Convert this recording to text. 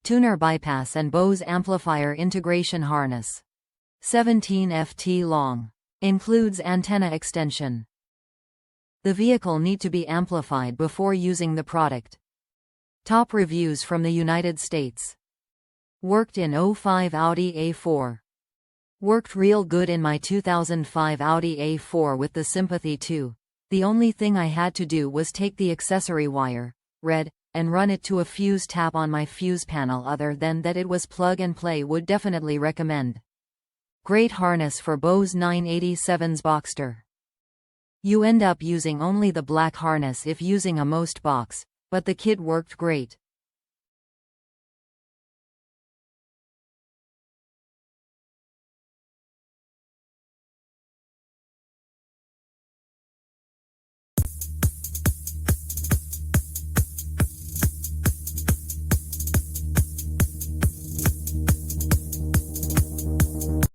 tuner bypass and Bose amplifier integration harness. 17 ft long. Includes antenna extension. The vehicle need to be amplified before using the product. Top reviews from the United States. Worked in 05 Audi A4. Worked real good in my 2005 Audi A4 with the Sympathy 2. The only thing I had to do was take the accessory wire, red, and run it to a fuse tap on my fuse panel. Other than that, it was plug and play. Would definitely recommend. Great harness for Bose 987's Boxster. You end up using only the black harness if using a most box, but the kit worked great.